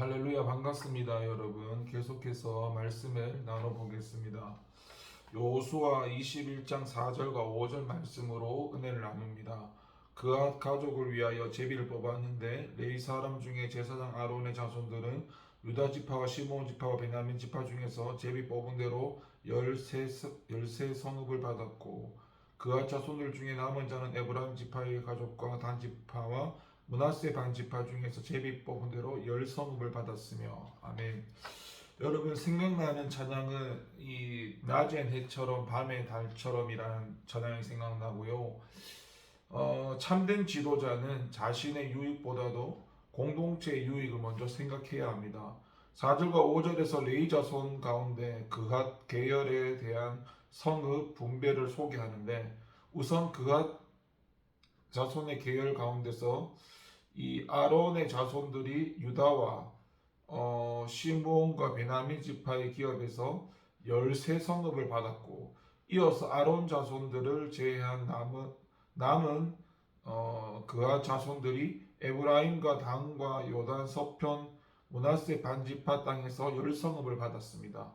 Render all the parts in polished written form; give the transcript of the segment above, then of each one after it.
할렐루야 반갑습니다. 여러분 계속해서 말씀을 나눠보겠습니다. 여호수아 21장 4절과 5절 말씀으로 은혜를 나눕니다. 그앗 가족을 위하여 제비를 뽑았는데 레위 사람 중에 제사장 아론의 자손들은 유다 지파와 시므온 지파와 베냐민 지파 중에서 제비 뽑은 대로 13성읍을 받았고, 그앗 자손들 중에 남은 자는 에브라임 지파의 가족과 단 지파와 므낫세 반 지파 중에서 제비 뽑은 대로 10성읍을 받았으며. 아멘. 여러분, 생각나는 찬양은 이 낮엔 해처럼 밤의 달처럼이라는 찬양이 생각나고요. 참된 지도자는 자신의 유익보다도 공동체의 유익을 먼저 생각해야 합니다. 4절과 5절에서 레위 자손 가운데 그앗 계열에 대한 성읍 분배를 소개하는데, 우선 그앗 자손의 계열 가운데서 이 아론의 자손들이 유다와 시므온과 베냐민 지파의 기업에서 13성읍을 받았고, 이어서 아론 자손들을 제외한 남은 그앗 자손들이 에브라임과 단과 요단 서편 므낫세 반지파 땅에서 10성읍을 받았습니다.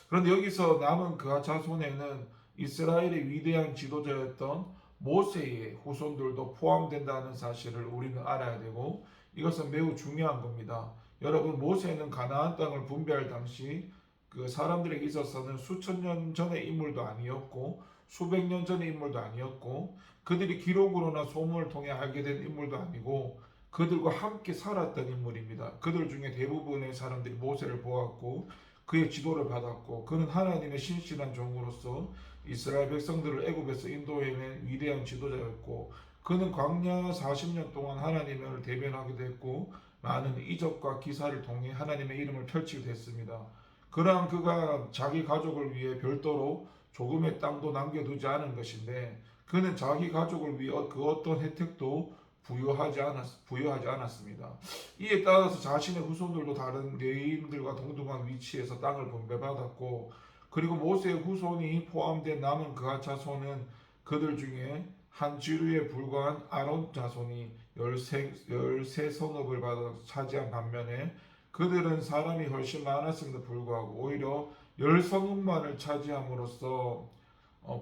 그런데 여기서 남은 그앗 자손에는 이스라엘의 위대한 지도자였던 모세의 후손들도 포함된다는 사실을 우리는 알아야 되고, 이것은 매우 중요한 겁니다. 여러분, 모세는 가나안 땅을 분배할 당시 그 사람들에게 있어서는 수천 년 전의 인물도 아니었고 수백 년 전의 인물도 아니었고, 그들이 기록으로나 소문을 통해 알게 된 인물도 아니고 그들과 함께 살았던 인물입니다. 그들 중에 대부분의 사람들이 모세를 보았고 그의 지도를 받았고, 그는 하나님의 신실한 종으로서 이스라엘 백성들을 애굽에서 인도해낸 위대한 지도자였고, 그는 광야 40년 동안 하나님을 대변하기도 했고 많은 이적과 기사를 통해 하나님의 이름을 펼치게 됐습니다. 그러한 그가 자기 가족을 위해 별도로 조금의 땅도 남겨두지 않은 것인데, 그는 자기 가족을 위해 그 어떤 혜택도 부여하지 않았습니다. 이에 따라서 자신의 후손들도 다른 레위인들과 동등한 위치에서 땅을 분배받았고, 그리고 모세의 후손이 포함된 남은 그앗 자손은 그들 중에 한 지류에 불과한 아론 자손이 13성읍을 받아 차지한 반면에, 그들은 사람이 훨씬 많았음에도 불구하고 오히려 10성읍만을 차지함으로써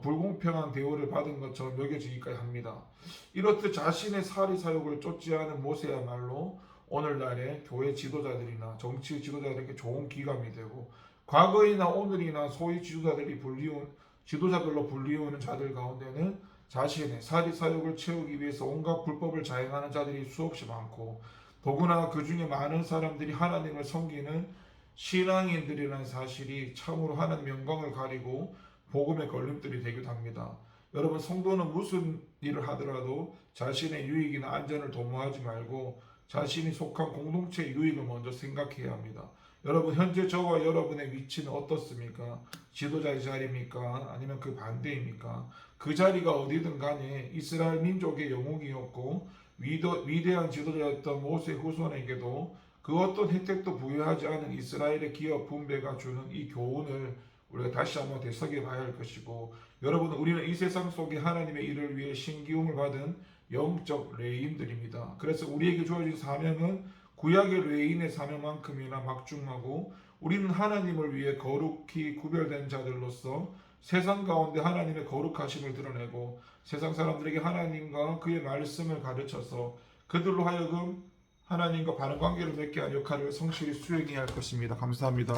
불공평한 대우를 받은 것처럼 여겨지기까지 합니다. 이렇듯 자신의 사리 사욕을 쫓지 않은 모세야말로 오늘날의 교회 지도자들이나 정치 지도자들에게 좋은 기감이 되고, 과거이나 오늘이나 소위 지도자들로 불리우는 자들 가운데는 자신의 사리 사욕을 채우기 위해서 온갖 불법을 자행하는 자들이 수없이 많고, 더구나 그 중에 많은 사람들이 하나님을 섬기는 신앙인들이라는 사실이 참으로 하나님의 영광을 가리고 복음의 걸림돌이 되기도 합니다. 여러분, 성도는 무슨 일을 하더라도 자신의 유익이나 안전을 도모하지 말고 자신이 속한 공동체의 유익을 먼저 생각해야 합니다. 여러분, 현재 저와 여러분의 위치는 어떻습니까? 지도자의 자리입니까? 아니면 그 반대입니까? 그 자리가 어디든 간에 이스라엘 민족의 영웅이었고 위대한 지도자였던 모세 후손에게도 그 어떤 혜택도 부여하지 않은 이스라엘의 기업 분배가 주는 이 교훈을 우리가 다시 한번 되새겨 봐야 할 것이고, 여러분, 우리는 이 세상 속에 하나님의 일을 위해 신기움을 받은 영적 레위인들입니다. 그래서 우리에게 주어진 사명은 구약의 레위인의 사명만큼이나 막중하고, 우리는 하나님을 위해 거룩히 구별된 자들로서 세상 가운데 하나님의 거룩하심을 드러내고 세상 사람들에게 하나님과 그의 말씀을 가르쳐서 그들로 하여금 하나님과 바른 관계를 맺게 할 역할을 성실히 수행해야 할 것입니다. 감사합니다.